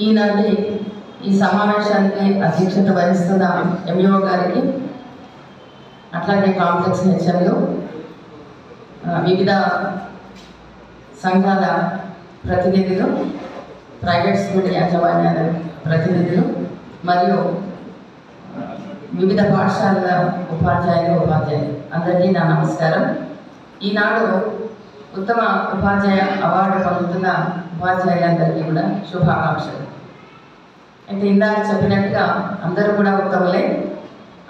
ఈనాటి ఈ సమావేశానికి అధ్యక్షత వహిస్తున్న ఎంఈఓ గారికి, అట్లాగే కాంప్లెక్స్ హెచ్ఎంలు, వివిధ సంఘాల ప్రతినిధులు, ప్రైవేట్ స్కూల్ యాజమాన్యాల ప్రతినిధులు మరియు వివిధ పాఠశాలల ఉపాధ్యాయులు అందరికీ నా నమస్కారం. ఈనాడు ఉత్తమ ఉపాధ్యాయ అవార్డు పొందుతున్న ఉపాధ్యాయులందరికీ కూడా శుభాకాంక్షలు. అయితే ఇందాక చెప్పినట్టుగా అందరూ కూడా ఉత్తములే.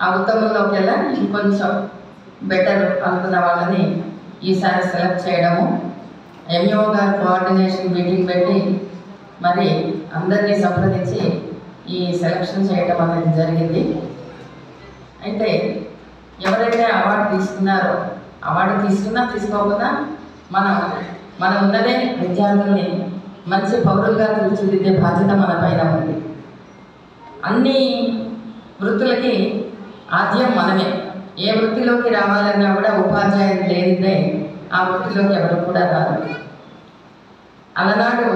ఆ ఉత్తమంలోకెల్లా ఇంకొంచెం బెటర్ అనుకున్న వాళ్ళని ఈసారి సెలెక్ట్ చేయడము, ఎంఈఓ గారు కోఆర్డినేషన్ మీటింగ్ పెట్టి మరి అందరినీ సంప్రదించి ఈ సెలక్షన్ చేయడం అనేది జరిగింది. అయితే ఎవరైతే అవార్డు తీసుకున్నారో, అవార్డు తీసుకోకుండా మనం ఉన్నదే విద్యార్థుల్ని మంచి పౌరులుగా తీర్చిదిద్దే బాధ్యత మన పైన ఉంది. అన్ని వృత్తులకి ఆద్యం మనమే. ఏ వృత్తిలోకి రావాలన్నా కూడా ఉపాధ్యాయులు లేనిదే ఆ వృత్తిలోకి ఎవరు కూడా రారు. అలనాడు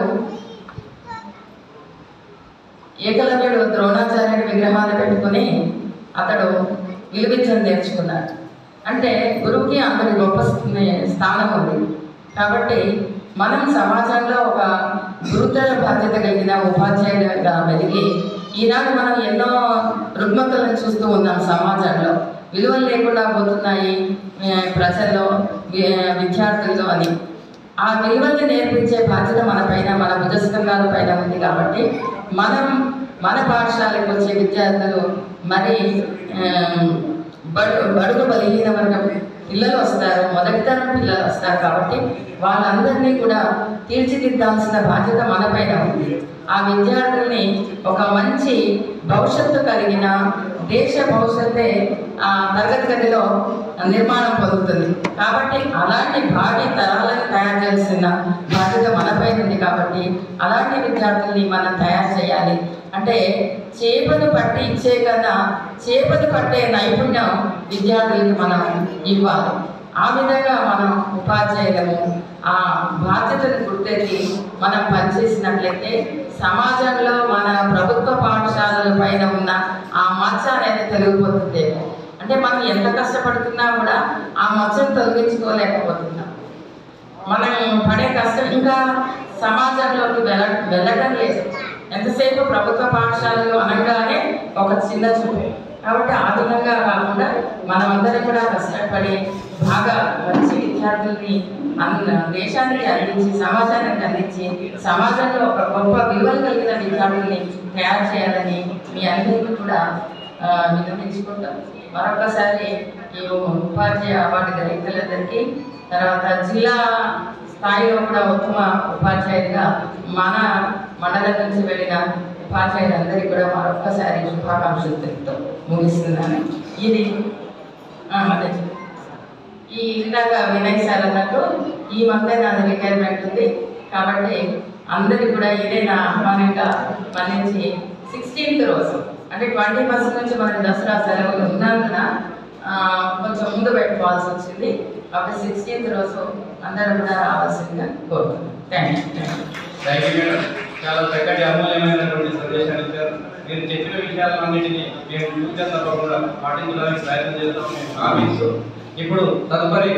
ఏకలవ్యుడు ద్రోణాచార్యుడి విగ్రహాన్ని పెట్టుకుని అతడు విలువిద్యను నేర్చుకున్నాడు. అంటే గురువుకి అంతటి గొప్ప స్థానం ఉంది. కాబట్టి మనం సమాజంలో ఒక గురుతర బాధ్యత కలిగిన ఉపాధ్యాయులుగా మెలిగి ఈనాడు మనం ఎన్నో రుగ్మతలను చూస్తూ ఉన్నాం. సమాజంలో విలువలు లేకుండా పోతున్నాయి ప్రజల్లో, విద్యార్థుల్లో అని. ఆ విలువల్ని నేర్పించే బాధ్యత మన పైన, మన భుజస్కంధాల పైన ఉంది. కాబట్టి మన పాఠశాలకు వచ్చే విద్యార్థులు మరి బడుగు బలహీన వర్గం పిల్లలు వస్తారు, మొదటి తరం పిల్లలు వస్తారు. కాబట్టి వాళ్ళందరినీ కూడా తీర్చిదిద్దాల్సిన బాధ్యత మన పైన ఉంది. ఆ విద్యార్థుల్ని ఒక మంచి భవిష్యత్తు కలిగిన దేశ భవిష్యత్తే ఆ తరగతి గదిలో నిర్మాణం పొందుతుంది. కాబట్టి అలాంటి భావి తరాలను తయారు చేయాల్సిన బాధ్యత మనపైన ఉంది. కాబట్టి అలాంటి విద్యార్థుల్ని మనం తయారు చేయాలి. అంటే చేపను పట్టి ఇచ్చే కన్నా చేపను పట్టే నైపుణ్యం విద్యార్థులకి మనం ఇవ్వాలి. ఆ విధంగా మనం ఉపాధ్యాయులము ఆ బాధ్యతను గుర్తెత్తి మనం పనిచేసినట్లయితే సమాజంలో మన ప్రభుత్వ పాఠశాలల పైన ఉన్న ఆ మచ్చ అనేది తొలగిపోతుందేమో. అంటే మనం ఎంత కష్టపడుతున్నా కూడా ఆ మచ్చను తొలగించుకోలేకపోతున్నాం. మనం పడే కష్టం ఇంకా సమాజంలోకి వెళ్ళడం లేదు. ఎంతసేపు ప్రభుత్వ పాఠశాలలు అనగానే ఒక చిన్న చూపు. కాబట్టి ఆ విధంగా కాకుండా మనమందరం కూడా కష్టపడి బాగా మంచి విద్యార్థుల్ని దేశానికి అందించి, సమాజానికి అందించి, సమాజంలో ఒక గొప్ప విలువలు కలిగిన విద్యార్థుల్ని తయారు చేయాలని మీ అందరికీ కూడా విన్నవించుకుంటాం. మరొకసారి ఈ ఉపాధ్యాయ అవార్డు గ్రహీతలందరికీ, తర్వాత జిల్లా స్థాయిలో కూడా ఉత్తమ ఉపాధ్యాయుడిగా మన మండలం నుంచి వెళ్ళిన ఉపాధ్యాయులందరికీ కూడా మరొక్కసారి శుభాకాంక్షలు తెలుపుతూ ముగిస్తున్నాను. ఇది అదే ఈ ఇందాక వినయ్ సార్ అన్నట్టు ఈ మధ్య నాది రిటైర్మెంట్ ఉంది. కాబట్టి అందరికీ కూడా ఇదే నా ఆహ్వానంగా మన్నించి 16th రోజు అంటే 20% నుంచి మనకి దసరా సెలవులు ఉన్నందున కొంచెం ముందు పెట్టుకోవాల్సి వచ్చింది. కాబట్టి 16th రోజు అందరూ కూడా రావాల్సిందిగా కోరుతున్నాను. Thank you madam. చాలా చక్కటి అమూల్యమైనటువంటి సందేశాలు ఇచ్చారు. మీరు చెప్పిన విషయాలన్నింటినీ మేము ఫ్యూచర్ తప్పకుండా పాటించడానికి ప్రయత్నం చేస్తామని ఆశిస్తూ ఇప్పుడు తదుపరి